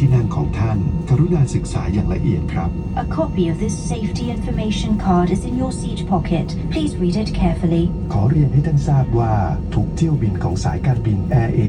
ที่นั่งของท่านกรุณาศึกษาอย่างละเอียดครับ A copy of this safety information card is in your seat pocket. Please read it carefully. ขอเรียนให้ท่านทราบว่าทุกเที่ยวบินของสายการบินแอร์เอ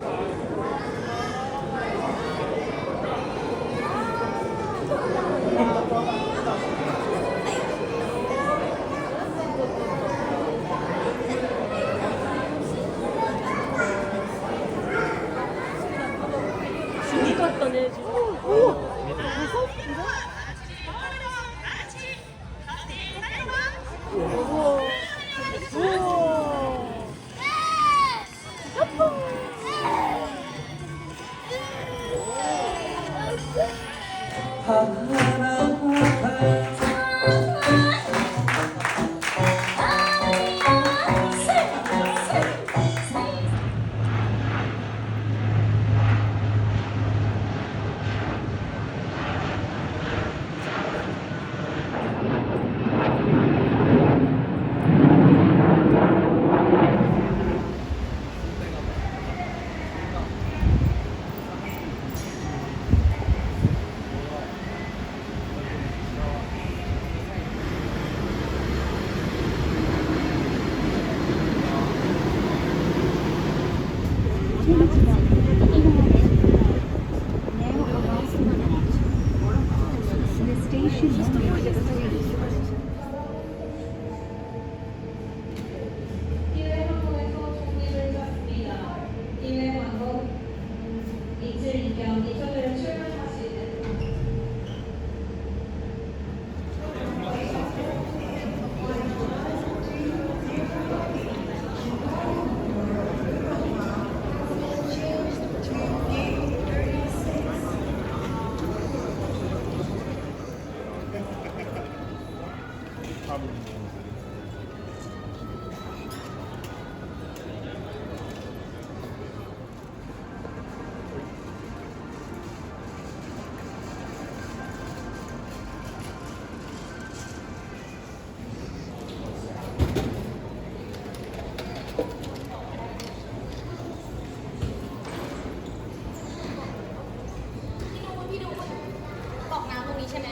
บอกน้ำตรงนี้ใช่ไหม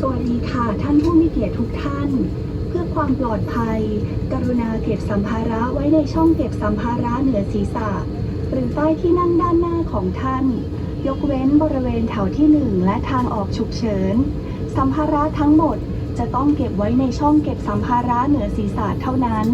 สวัสดีค่ะท่านผู้มีเกียรติทุกท่าน เพื่อความปลอดภัยกรุณาเก็บสัมภาระไว้ในช่องเก็บสัมภาระเหนือศีรษะหรือใต้ที่นั่งด้านหน้าของท่านยกเว้นบริเวณแถวที่1และทางออกฉุกเฉินสัมภาระทั้งหมดจะต้องเก็บไว้ในช่องเก็บสัมภาระเหนือศีรษะเท่านั้น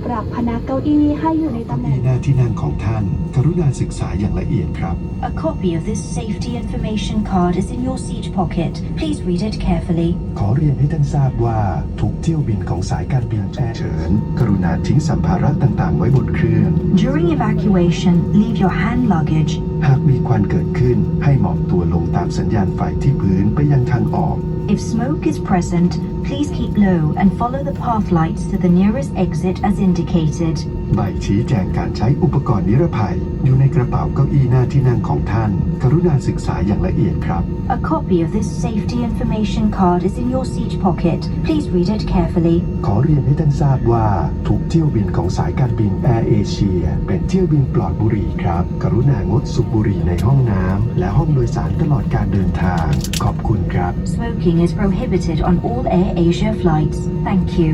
ปรับพนักเก้าอี้ให้อยู่ในตำแหน่ง หน้าที่นั่งของท่านกรุณาศึกษาอย่างละเอียดครับ A copy of this safety information card is in your seat pocket. Please read it carefully. ขอเรียนให้ท่านทราบว่าทุกเที่ยวบินของสายการบินแอร์เฉินกรุณาทิ้งสัมภาระต่างๆไว้บนเครื่อง During evacuation, leave your hand luggage. หากมีควันเกิดขึ้นให้หมอบตัวลงตามสัญญาณไฟที่พื้นไปยังทางออก If smoke is present, please keep low and follow the path lights to the nearest exit as indicated. ใบชี้แจงการใช้อุปกรณ์นิรภัยอยู่ในกระเป๋าเก้าอี้หน้าที่นั่งของท่านกรุณาศึกษาอย่างละเอียดครับ A copy of this safety information card is in your seat pocket. Please read it carefully. ขอเรียนให้ท่านทราบว่าทุกเที่ยวบินของสายการบินแอร์เอเชียเป็นเที่ยวบินปลอดบุหรี่ครับกรุณางดสูบบุหรี่ในห้องน้ำและห้องโดยสารตลอดการเดินทางขอบคุณครับ Smoking is prohibited on all Air Asia flights. Thank you.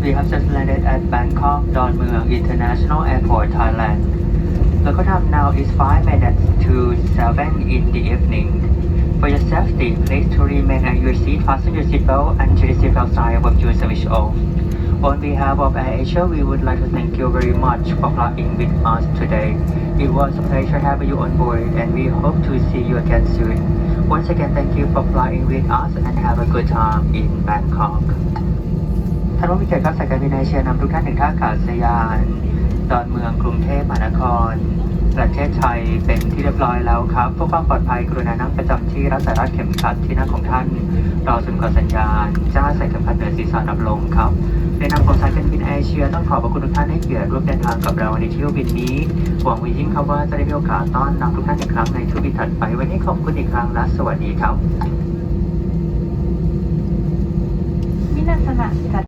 we have just landed at Bangkok Dongmueang International Airport, Thailand. Local time now is 5 minutes to 7 in the evening. For your safety, please to remain at your seat, fasten your seatbelt until the seatbelt sign above you switch off. On behalf of AirAsia, we would like to thank you very much for flying with us today. It was a pleasure having you on board, and we hope to see you again soon. Once again, thank you for flying with us, and have a good time in Bangkok. ท่านผู้มีเกียรติครับสายการบินเอเชียนำทุกท่านถึงท่าอากาศยานดอนเมืองกรุงเทพมหานครประเทศไทยเป็นที่เรียบร้อยแล้วครับเพื่อความปลอดภัยกรุณานั่งประจำที่รักษารัดเข็มขัดที่นั่งของท่านรอจนกว่าสัญญาณจะใส่เข็มขัดเหนือศีรษะดับลงครับในนามของสายการบินเอเชียต้องขอบพระคุณทุกท่านให้เกียรติร่วมเดินทางกับเราในเที่ยวบินนี้หวังยิ่งครับว่าจะได้มีโอกาสต้อนรับทุกท่านอีกครั้งในเที่ยวบินถัดไปวันนี้ขอบคุณอีกครั้งและสวัสดีครับ皆様